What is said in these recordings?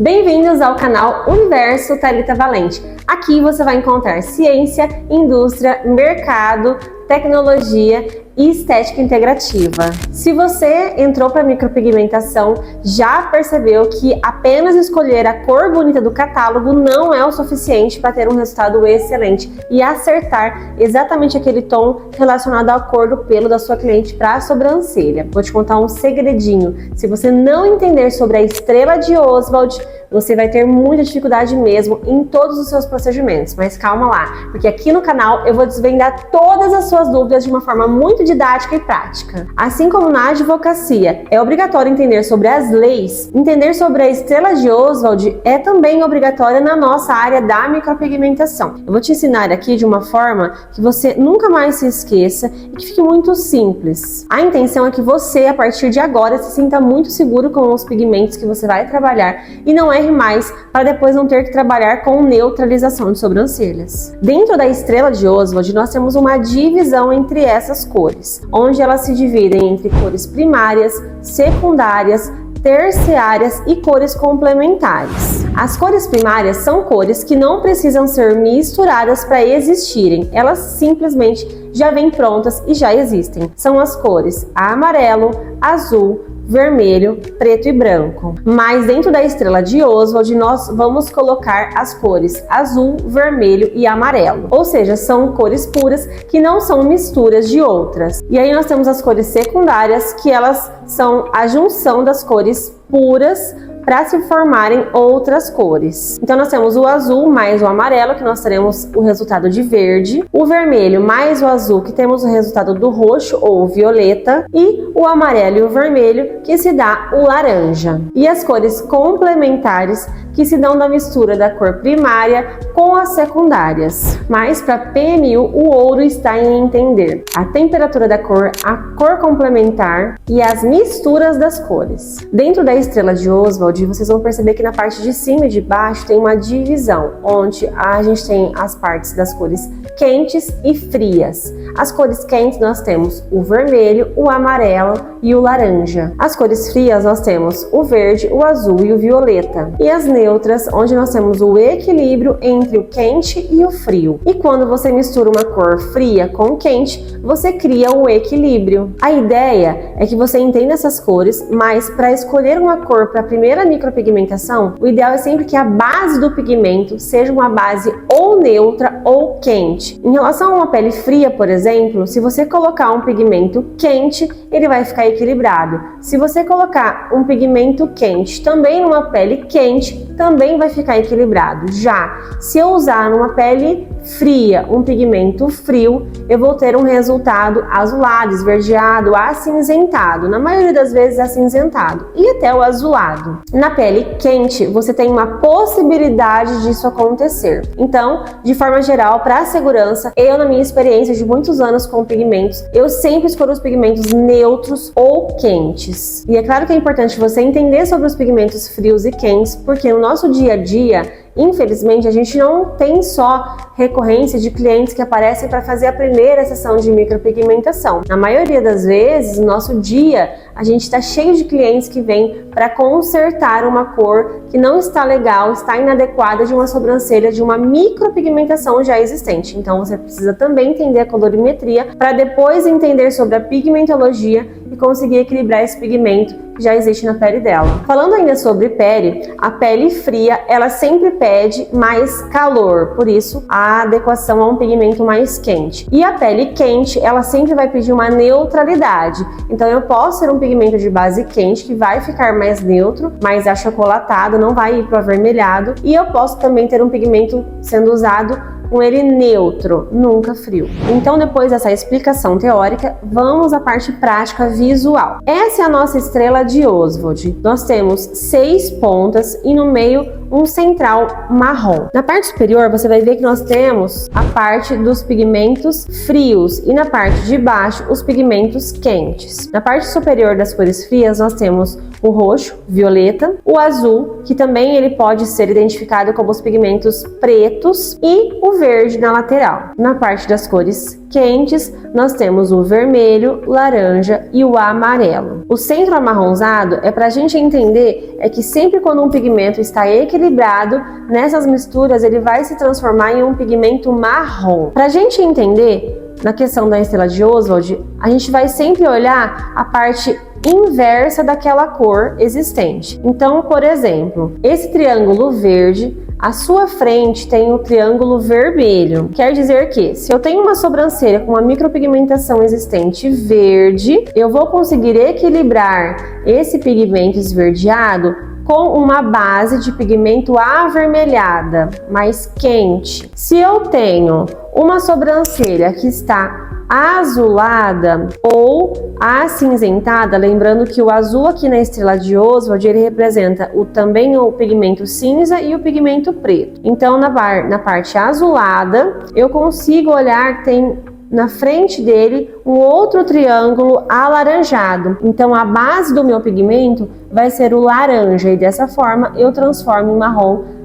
Bem-vindos ao canal Universo Thalita Valente. Aqui você vai encontrar ciência, indústria, mercado, tecnologia e estética integrativa. Se você entrou para micropigmentação, já percebeu que apenas escolher a cor bonita do catálogo não é o suficiente para ter um resultado excelente e acertar exatamente aquele tom relacionado à cor do pelo da sua cliente para a sobrancelha. Vou te contar um segredinho. Se você não entender sobre a estrela de Oswald, você vai ter muita dificuldade mesmo em todos os seus procedimentos, mas calma lá, porque aqui no canal eu vou desvendar todas as suas dúvidas de uma forma muito didática e prática. Assim como na advocacia é obrigatório entender sobre as leis, entender sobre a estrela de Oswald é também obrigatório na nossa área da micropigmentação. Eu vou te ensinar aqui de uma forma que você nunca mais se esqueça e que fique muito simples. A intenção é que você, a partir de agora, se sinta muito seguro com os pigmentos que você vai trabalhar e não erre mais para depois não ter que trabalhar com neutralização de sobrancelhas. Dentro da estrela de Oswald, nós temos uma divisão entre essas cores, onde elas se dividem entre cores primárias, secundárias, terciárias e cores complementares. As cores primárias são cores que não precisam ser misturadas para existirem, elas simplesmente já vêm prontas e já existem. São as cores amarelo, azul, vermelho, preto e branco. Mas dentro da estrela de Oswald, nós vamos colocar as cores azul, vermelho e amarelo. Ou seja, são cores puras que não são misturas de outras. E aí nós temos as cores secundárias, que elas são a junção das cores puras para se formarem outras cores. Então nós temos o azul mais o amarelo, que nós teremos o resultado de verde, o vermelho mais o azul, que temos o resultado do roxo ou violeta, e o amarelo e o vermelho, que se dá o laranja. E as cores complementares, que se dão da mistura da cor primária com as secundárias. Mas para PMU, o ouro está em entender a temperatura da cor, a cor complementar e as misturas das cores. Dentro da estrela de Oswald, vocês vão perceber que na parte de cima e de baixo tem uma divisão, onde a gente tem as partes das cores quentes e frias. As cores quentes nós temos o vermelho, o amarelo e o laranja. As cores frias nós temos o verde, o azul e o violeta. E as neutras, onde nós temos o equilíbrio entre o quente e o frio. E quando você mistura uma cor fria com quente, você cria o equilíbrio. A ideia é que você entenda essas cores, mas para escolher uma cor para a primeira micropigmentação, o ideal é sempre que a base do pigmento seja uma base ou neutra ou quente. Em relação a uma pele fria, por exemplo, se você colocar um pigmento quente, ele vai ficar equilibrado. Se você colocar um pigmento quente também numa pele quente, também vai ficar equilibrado. Já se eu usar numa pele fria um pigmento frio, eu vou ter um resultado azulado, esverdeado, acinzentado, na maioria das vezes acinzentado, e até o azulado. Na pele quente, você tem uma possibilidade disso acontecer. Então, de forma geral, para a segurança, eu, na minha experiência de muitos anos com pigmentos, eu sempre escolho os pigmentos neutros ou quentes. E é claro que é importante você entender sobre os pigmentos frios e quentes, porque no nosso dia a dia, infelizmente, a gente não tem só recorrência de clientes que aparecem para fazer a primeira sessão de micropigmentação. Na maioria das vezes, no nosso dia, a gente está cheio de clientes que vêm para consertar uma cor que não está legal, está inadequada de uma sobrancelha de uma micropigmentação já existente. Então você precisa também entender a colorimetria para depois entender sobre a pigmentologia e conseguir equilibrar esse pigmento que já existe na pele dela. Falando ainda sobre pele, a pele fria, ela sempre pede mais calor, por isso a adequação a um pigmento mais quente. E a pele quente, ela sempre vai pedir uma neutralidade. Então eu posso ter um pigmento de base quente que vai ficar mais neutro, mais achocolatado, não vai ir para o avermelhado. E eu posso também ter um pigmento sendo usado com ele neutro, nunca frio. Então, depois dessa explicação teórica, vamos à parte prática visual. Essa é a nossa estrela de Oswald. Nós temos 6 pontas e no meio um central marrom. Na parte superior, você vai ver que nós temos a parte dos pigmentos frios e na parte de baixo, os pigmentos quentes. Na parte superior das cores frias, nós temos o roxo, violeta, o azul, que também ele pode ser identificado como os pigmentos pretos, e o verde na lateral. Na parte das cores quentes, nós temos o vermelho, laranja e o amarelo. O centro amarronzado é para a gente entender que sempre quando um pigmento está equilibrado, nessas misturas ele vai se transformar em um pigmento marrom. Para a gente entender, na questão da estrela de Oswald, a gente vai sempre olhar a parte inversa daquela cor existente. Então, por exemplo, esse triângulo verde, à sua frente tem o triângulo vermelho. Quer dizer que, se eu tenho uma sobrancelha com uma micropigmentação existente verde, eu vou conseguir equilibrar esse pigmento esverdeado com uma base de pigmento avermelhada, mais quente. Se eu tenho uma sobrancelha que está azulada ou acinzentada, lembrando que o azul aqui na estrela de Oswald, ele representa também o pigmento cinza e o pigmento preto. Então, na parte azulada, eu consigo olhar que tem na frente dele um outro triângulo alaranjado. Então, a base do meu pigmento vai ser o laranja e dessa forma eu transformo em marrom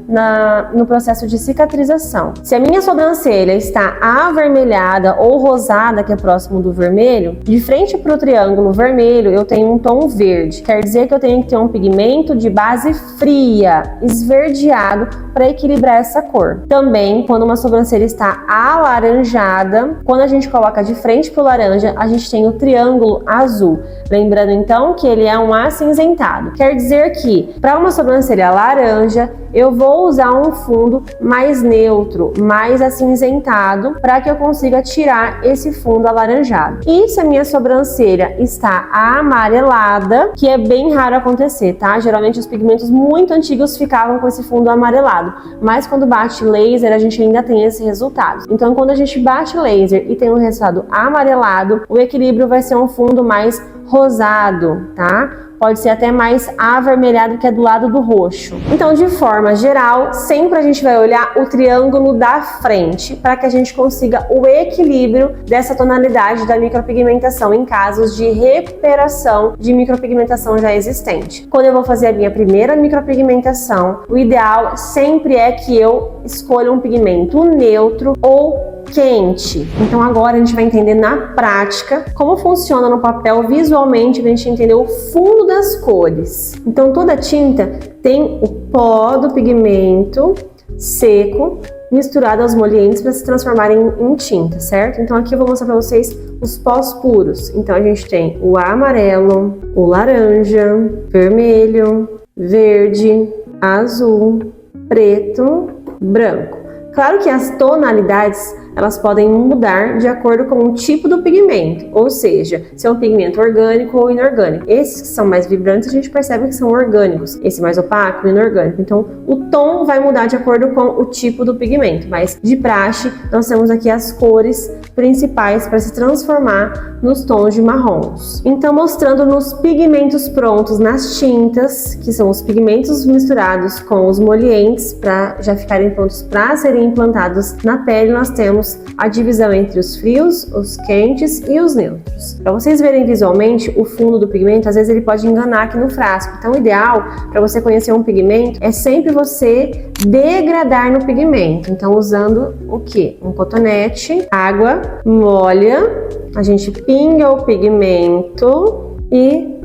no processo de cicatrização. Se a minha sobrancelha está avermelhada ou rosada, que é próximo do vermelho, de frente para o triângulo vermelho eu tenho um tom verde. Quer dizer que eu tenho que ter um pigmento de base fria, esverdeado, para equilibrar essa cor. Também, quando uma sobrancelha está alaranjada, quando a gente coloca de frente para o laranja, a gente tem o triângulo azul. Lembrando então que ele é um acinzentado. Quer dizer que, para uma sobrancelha laranja, eu vou usar um fundo mais neutro, mais acinzentado, para que eu consiga tirar esse fundo alaranjado. E se a minha sobrancelha está amarelada, que é bem raro acontecer, tá? Geralmente os pigmentos muito antigos ficavam com esse fundo amarelado, mas quando bate laser a gente ainda tem esse resultado. Então, quando a gente bate laser e tem um resultado amarelado, o equilíbrio vai ser um fundo mais rosado, tá? Pode ser até mais avermelhado, que é do lado do roxo. Então, de forma geral, sempre a gente vai olhar o triângulo da frente para que a gente consiga o equilíbrio dessa tonalidade da micropigmentação em casos de recuperação de micropigmentação já existente. Quando eu vou fazer a minha primeira micropigmentação, o ideal sempre é que eu escolha um pigmento neutro ou quente. Então agora a gente vai entender na prática como funciona no papel visualmente, pra gente entender o fundo das cores. Então toda tinta tem o pó do pigmento seco misturado aos molientes para se transformarem em tinta, certo? Então aqui eu vou mostrar para vocês os pós puros. Então a gente tem o amarelo, o laranja, vermelho, verde, azul, preto, branco. Claro que as tonalidades elas podem mudar de acordo com o tipo do pigmento, ou seja, se é um pigmento orgânico ou inorgânico. Esses que são mais vibrantes a gente percebe que são orgânicos, esse mais opaco, inorgânico. Então o tom vai mudar de acordo com o tipo do pigmento, mas de praxe nós temos aqui as cores principais para se transformar nos tons de marrons. Então, mostrando nos pigmentos prontos, nas tintas, que são os pigmentos misturados com os molientes para já ficarem prontos para serem implantados na pele, nós temos a divisão entre os frios, os quentes e os neutros. Para vocês verem visualmente o fundo do pigmento, às vezes ele pode enganar aqui no frasco. Então, o ideal para você conhecer um pigmento é sempre você degradar no pigmento. Então, usando o que? Um cotonete, água, molha, a gente pinga o pigmento e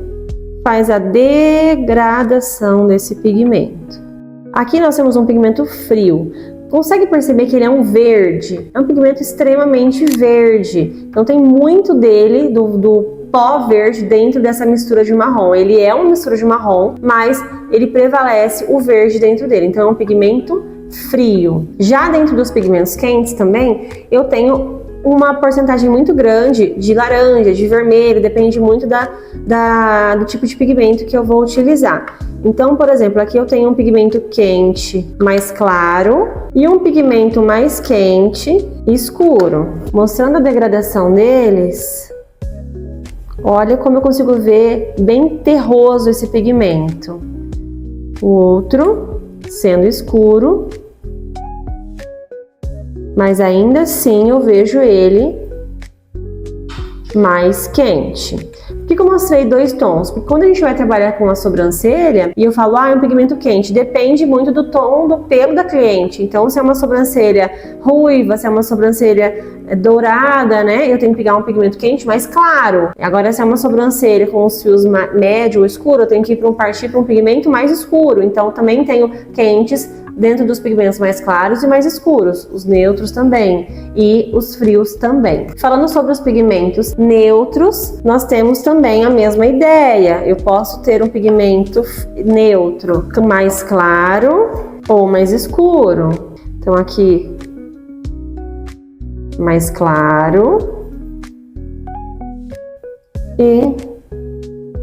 faz a degradação desse pigmento. Aqui nós temos um pigmento frio. Consegue perceber que ele é um verde? É um pigmento extremamente verde. Então tem muito dele, do pó verde, dentro dessa mistura de marrom. Ele é uma mistura de marrom, mas ele prevalece o verde dentro dele. Então é um pigmento frio. Já dentro dos pigmentos quentes também, eu tenho uma porcentagem muito grande de laranja, de vermelho, depende muito do tipo de pigmento que eu vou utilizar. Então, por exemplo, aqui eu tenho um pigmento quente mais claro e um pigmento mais quente escuro. Mostrando a degradação deles, olha como eu consigo ver bem terroso esse pigmento. O outro sendo escuro, mas ainda assim eu vejo ele mais quente. Por Por que eu mostrei 2 tons? Porque quando a gente vai trabalhar com a sobrancelha e eu falo, é um pigmento quente, depende muito do tom do pelo da cliente. Então, se é uma sobrancelha ruiva, se é uma sobrancelha dourada, né? Eu tenho que pegar um pigmento quente mais claro. Agora, se é uma sobrancelha com os fios médio ou escuro, eu tenho que partir para um pigmento mais escuro. Então, também tenho quentes dentro dos pigmentos mais claros e mais escuros, os neutros também e os frios também. Falando sobre os pigmentos neutros, nós temos também a mesma ideia. Eu posso ter um pigmento neutro mais claro ou mais escuro. Então aqui mais claro e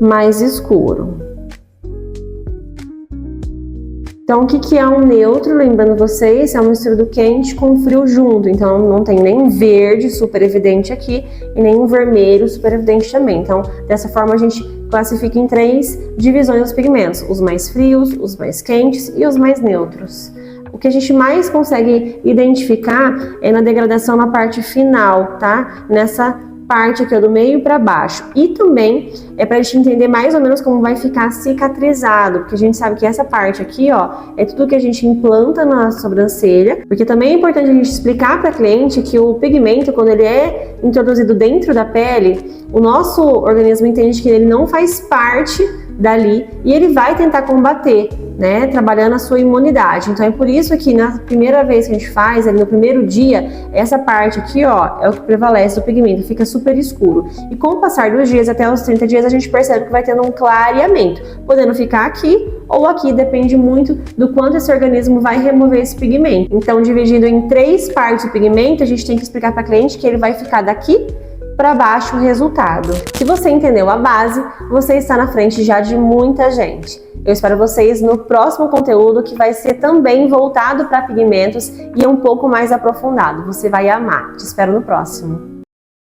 mais escuro. Então, o que é um neutro? Lembrando vocês, é uma mistura do quente com frio junto. Então, não tem nem um verde super evidente aqui e nem um vermelho super evidente também. Então, dessa forma, a gente classifica em 3 divisões dos pigmentos. Os mais frios, os mais quentes e os mais neutros. O que a gente mais consegue identificar é na degradação na parte final, tá? Nessa parte aqui, ó, do meio para baixo. E também é pra gente entender mais ou menos como vai ficar cicatrizado, porque a gente sabe que essa parte aqui, ó, é tudo que a gente implanta na sobrancelha, porque também é importante a gente explicar para cliente que o pigmento, quando ele é introduzido dentro da pele, o nosso organismo entende que ele não faz parte dali e ele vai tentar combater, né, trabalhando a sua imunidade. Então é por isso que na primeira vez que a gente faz, ali no primeiro dia, essa parte aqui, ó, é o que prevalece do pigmento, fica super escuro. E com o passar dos dias, até os 30 dias, a gente percebe que vai tendo um clareamento, podendo ficar aqui ou aqui, depende muito do quanto esse organismo vai remover esse pigmento. Então, dividindo em 3 partes o pigmento, a gente tem que explicar para a cliente que ele vai ficar daqui para baixo o resultado. Se você entendeu a base, você está na frente já de muita gente. Eu espero vocês no próximo conteúdo, que vai ser também voltado para pigmentos e um pouco mais aprofundado. Você vai amar. Te espero no próximo.